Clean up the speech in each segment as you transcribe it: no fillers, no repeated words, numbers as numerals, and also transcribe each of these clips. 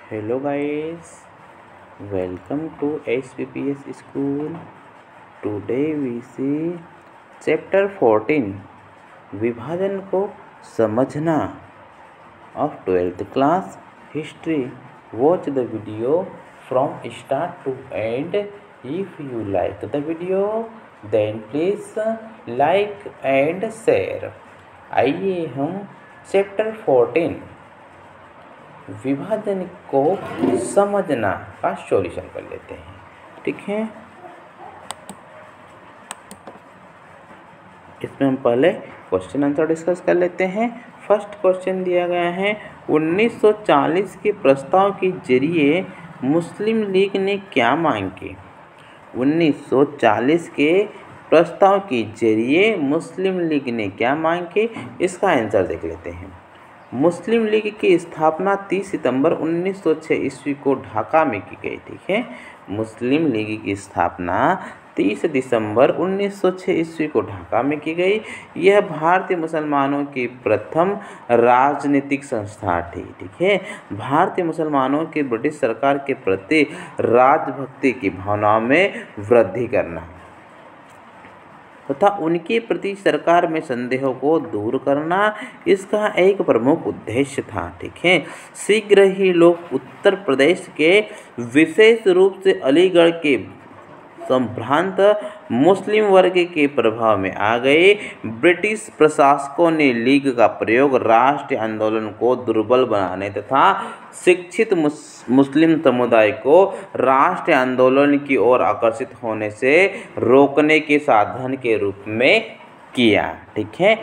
Hello guys, welcome to HPPS School. Today we see Chapter 14 विभाजन को समझना of 12th class History. Watch the video from start to end. If you like the video, then please like and share. आइए हम Chapter 14 विभाजन को समझना का solution कर लेते हैं। ठीक है, इसमें हम पहले क्वेश्चन आंसर डिस्कस कर लेते हैं। फर्स्ट क्वेश्चन दिया गया है 1940 के प्रस्ताव के जरिए मुस्लिम लीग ने क्या मांग की। 1940 के प्रस्ताव के जरिए मुस्लिम लीग ने क्या मांग की, इसका आंसर देख लेते हैं। मुस्लिम लीग की स्थापना 30 सितंबर 1906 ईस्वी को ढाका में की गई। ठीक है, मुस्लिम लीग की स्थापना 30 दिसंबर 1906 ईस्वी को ढाका में की गई। यह भारतीय मुसलमानों की प्रथम राजनीतिक संस्था थी। ठीक है, भारतीय मुसलमानों की ब्रिटिश सरकार के प्रति राजभक्ति की भावनाओं में वृद्धि करना तथा उनके प्रति सरकार में संदेहों को दूर करना इसका एक प्रमुख उद्देश्य था। ठीक है, शीघ्र ही लोग उत्तर प्रदेश के विशेष रूप से अलीगढ़ के संभ्रांत मुस्लिम वर्ग के प्रभाव में आ गए। ब्रिटिश प्रशासकों ने लीग का प्रयोग राष्ट्रीय आंदोलन को दुर्बल बनाने तथा शिक्षित मुस्लिम समुदाय को राष्ट्रीय आंदोलन की ओर आकर्षित होने से रोकने के साधन के रूप में किया। ठीक है,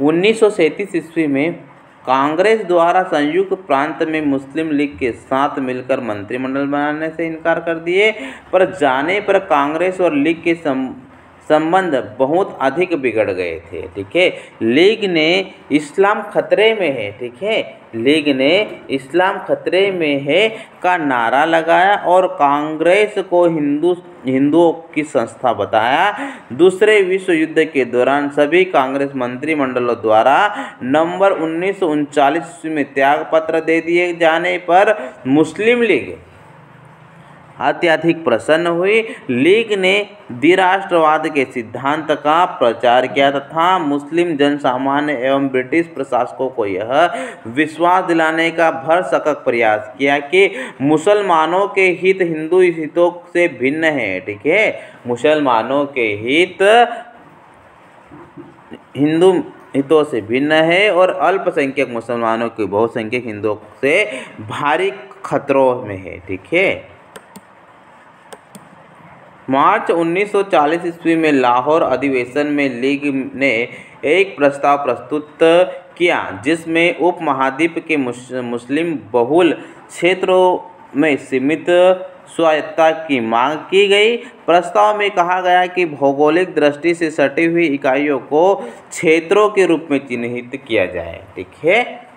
1937 ईस्वी में कांग्रेस द्वारा संयुक्त प्रांत में मुस्लिम लीग के साथ मिलकर मंत्रिमंडल बनाने से इनकार कर दिए, पर जाने पर कांग्रेस और लीग के संबंध बहुत अधिक बिगड़ गए थे। ठीक है, लीग ने इस्लाम खतरे में है, ठीक है, लीग ने इस्लाम खतरे में है का नारा लगाया और कांग्रेस को हिंदुओं की संस्था बताया। दूसरे विश्व युद्ध के दौरान सभी कांग्रेस मंत्रिमंडलों द्वारा नवंबर 1939 ईस्वी में त्याग पत्र दे दिए जाने पर मुस्लिम लीग अत्यधिक प्रसन्न हुई। लीग ने द्विराष्ट्रवाद के सिद्धांत का प्रचार किया तथा मुस्लिम जनसामान्य एवं ब्रिटिश प्रशासकों को यह विश्वास दिलाने का भरसक प्रयास किया कि मुसलमानों के हित हिंदू हितों से भिन्न है। ठीक है, मुसलमानों के हित हिंदू हितों से भिन्न है और अल्पसंख्यक मुसलमानों के बहुसंख्यक हिंदुओं से भारी खतरों में है। ठीक है, मार्च 1940 ईस्वी में लाहौर अधिवेशन में लीग ने एक प्रस्ताव प्रस्तुत किया जिसमें उपमहाद्वीप के मुस्लिम बहुल क्षेत्रों में सीमित स्वायत्तता की मांग की गई। प्रस्ताव में कहा गया कि भौगोलिक दृष्टि से सटी हुई इकाइयों को क्षेत्रों के रूप में चिन्हित किया जाए। ठीक है,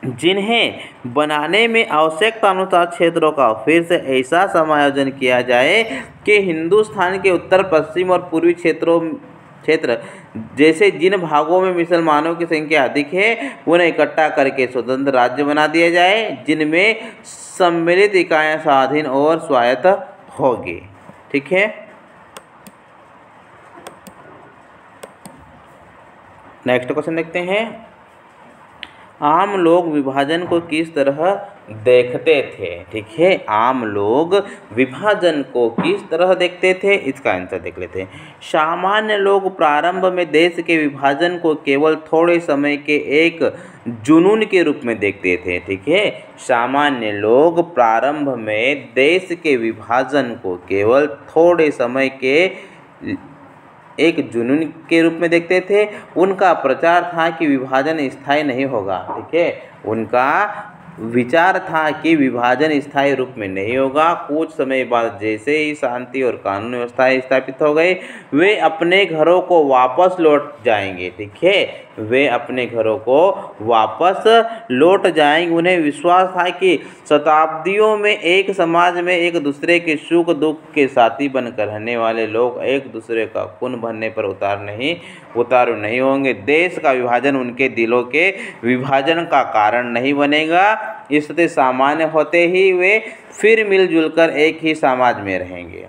जिन्हें बनाने में आवश्यकता अनुसार क्षेत्रों का फिर से ऐसा समायोजन किया जाए कि हिंदुस्तान के उत्तर पश्चिम और पूर्वी क्षेत्र जैसे जिन भागों में मुसलमानों की संख्या अधिक है उन्हें इकट्ठा करके स्वतंत्र राज्य बना दिया जाए जिनमें सम्मिलित इकाइयां स्वाधीन और स्वायत्त होगी। ठीक है, नेक्स्ट क्वेश्चन देखते हैं। आम लोग विभाजन को किस तरह देखते थे। ठीक है, आम लोग विभाजन को किस तरह देखते थे, इसका आंसर देख लेते हैं। सामान्य लोग प्रारंभ में देश के विभाजन को केवल थोड़े समय के एक जुनून के रूप में देखते थे। ठीक है, सामान्य लोग प्रारंभ में देश के विभाजन को केवल थोड़े समय के एक जुनून के रूप में देखते थे। उनका प्रचार था कि विभाजन स्थायी नहीं होगा। ठीक है, उनका विचार था कि विभाजन स्थायी रूप में नहीं होगा। कुछ समय बाद जैसे ही शांति और कानून व्यवस्था स्थापित हो गई वे अपने घरों को वापस लौट जाएंगे। ठीक है, वे अपने घरों को वापस लौट जाएंगे। उन्हें विश्वास था कि शताब्दियों में एक समाज में एक दूसरे के सुख दुख के साथी बनकर रहने वाले लोग एक दूसरे का खून भरने पर उतारू नहीं होंगे। देश का विभाजन उनके दिलों के विभाजन का कारण नहीं बनेगा। स्थिति सामान्य होते ही वे फिर मिलजुल कर एक ही समाज में रहेंगे।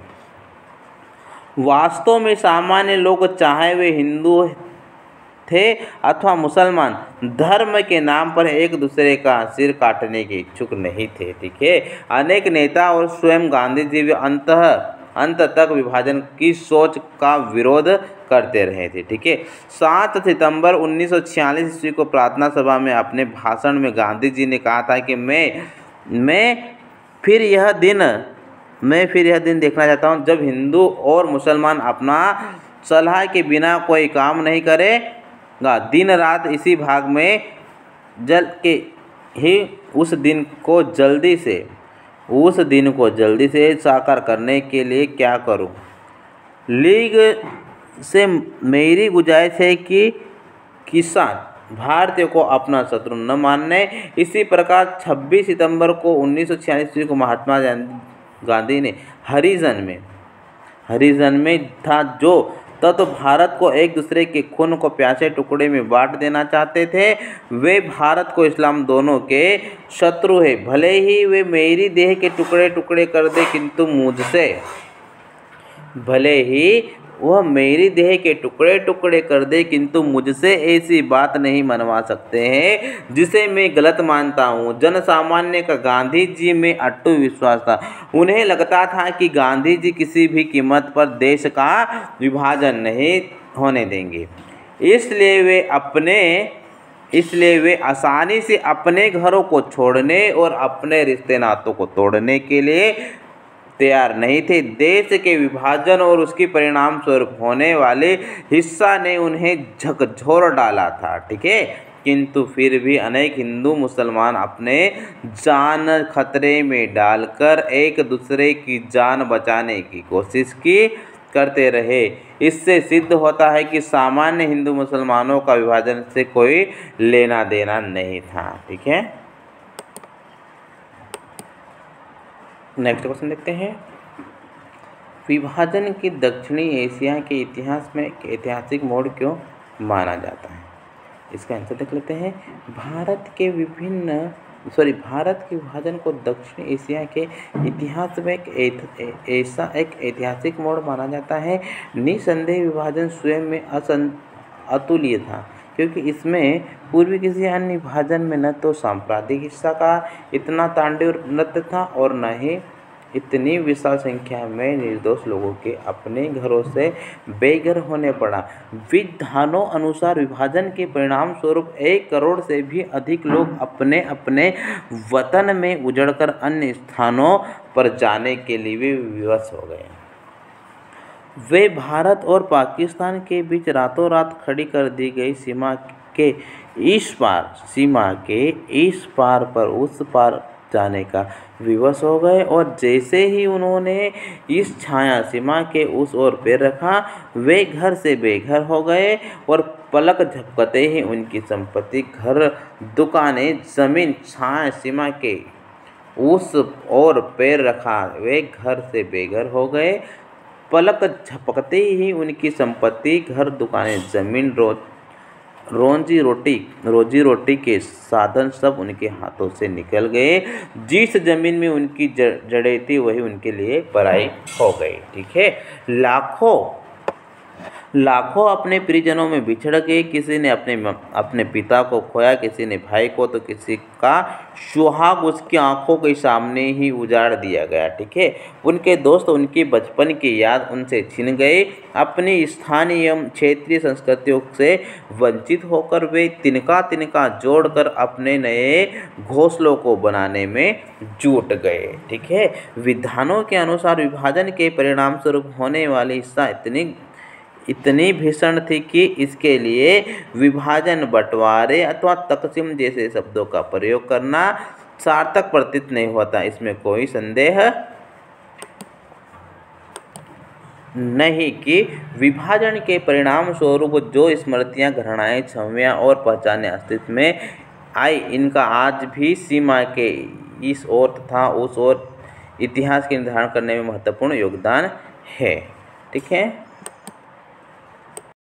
वास्तव में सामान्य लोग, चाहे वे हिंदू थे अथवा मुसलमान, धर्म के नाम पर एक दूसरे का सिर काटने के इच्छुक नहीं थे। ठीक है, अनेक नेता और स्वयं गांधी जी भी अंत तक विभाजन की सोच का विरोध करते रहे थे। ठीक है, 7 सितंबर 1946 ईस्वी को प्रार्थना सभा में अपने भाषण में गांधी जी ने कहा था कि मैं फिर यह दिन देखना चाहता हूँ जब हिंदू और मुसलमान अपना सलाह के बिना कोई काम नहीं करेगा, दिन रात इसी भाग में जल के ही उस दिन को जल्दी से साकार करने के लिए क्या करूं। लीग से मेरी गुजारिश है कि किसान भारतीयों को अपना शत्रु न मानने। इसी प्रकार 26 सितंबर को 1946 ईस्वी को महात्मा गांधी ने हरिजन में था जो तत्व भारत को एक दूसरे के खून को प्यासे टुकड़े में बांट देना चाहते थे, वे भारत को इस्लाम दोनों के शत्रु है। भले ही वे मेरी देह के टुकड़े टुकड़े कर दे, किंतु मुझसे ऐसी बात नहीं मनवा सकते हैं जिसे मैं गलत मानता हूँ। जन सामान्य का गांधी जी में अटूट विश्वास था। उन्हें लगता था कि गांधी जी किसी भी कीमत पर देश का विभाजन नहीं होने देंगे, इसलिए वे आसानी से अपने घरों को छोड़ने और अपने रिश्ते नातों को तोड़ने के लिए तैयार नहीं थे। देश के विभाजन और उसके परिणाम स्वरूप होने वाले हिंसा ने उन्हें झकझोर डाला था। ठीक है, किंतु फिर भी अनेक हिंदू मुसलमान अपने जान खतरे में डालकर एक दूसरे की जान बचाने की कोशिश करते रहे। इससे सिद्ध होता है कि सामान्य हिंदू मुसलमानों का विभाजन से कोई लेना देना नहीं था। ठीक है, नेक्स्ट क्वेश्चन देखते हैं। विभाजन की दक्षिणी एशिया के इतिहास में एक ऐतिहासिक मोड़ क्यों माना जाता है? इसका आंसर देख लेते हैं। भारत के विभाजन को दक्षिण एशिया के इतिहास में एक ऐतिहासिक मोड़ माना जाता है। निसंदेह विभाजन स्वयं में अतुल्य था, क्योंकि इसमें पूर्वी किसी अन्य विभाजन में न तो सांप्रदायिक हिंसा का इतना तांडव नृत्य था और न ही इतनी विशाल संख्या में निर्दोष लोगों के अपने घरों से बेघर होने पड़ा। विद्वानों अनुसार विभाजन के परिणाम स्वरूप 1 करोड़ से भी अधिक लोग अपने अपने वतन में उजड़कर अन्य स्थानों पर जाने के लिए विवश हो गए। वे भारत और पाकिस्तान के बीच रातों रात खड़ी कर दी गई सीमा के इस पार पर उस पार जाने का विवश हो गए, और जैसे ही उन्होंने इस छाया सीमा के उस ओर पैर रखा, वे घर से बेघर हो गए और पलक झपकते ही उनकी संपत्ति, घर, दुकानें, जमीन, छाया सीमा के उस ओर पैर रखा, वे घर से बेघर हो गए। पलक झपकते ही उनकी संपत्ति, घर, दुकानें, जमीन, रोजी रोटी के साधन सब उनके हाथों से निकल गए। जिस जमीन में उनकी जड़ें थी वही उनके लिए पराई हो गई। ठीक है, लाखों अपने परिजनों में बिछड़ गए। किसी ने अपने पिता को खोया, किसी ने भाई को, तो किसी का सुहाग उसकी आंखों के सामने ही उजाड़ दिया गया। ठीक है, उनके दोस्त, उनकी बचपन की याद उनसे छिन गए। अपनी स्थानीय क्षेत्रीय संस्कृतियों से वंचित होकर वे तिनका जोड़कर अपने नए घोंसलों को बनाने में जुट गए। ठीक है, विद्वानों के अनुसार विभाजन के परिणाम स्वरूप होने वाली हिंसा इतनी भीषण थी कि इसके लिए विभाजन, बंटवारे अथवा तकसीम जैसे शब्दों का प्रयोग करना सार्थक प्रतीत नहीं होता। इसमें कोई संदेह नहीं कि विभाजन के परिणाम स्वरूप जो स्मृतियाँ, घृणाएँ, छवियाँ और पहचानें अस्तित्व में आई, इनका आज भी सीमा के इस ओर तथा उस ओर इतिहास के निर्धारण करने में महत्वपूर्ण योगदान है। ठीक है।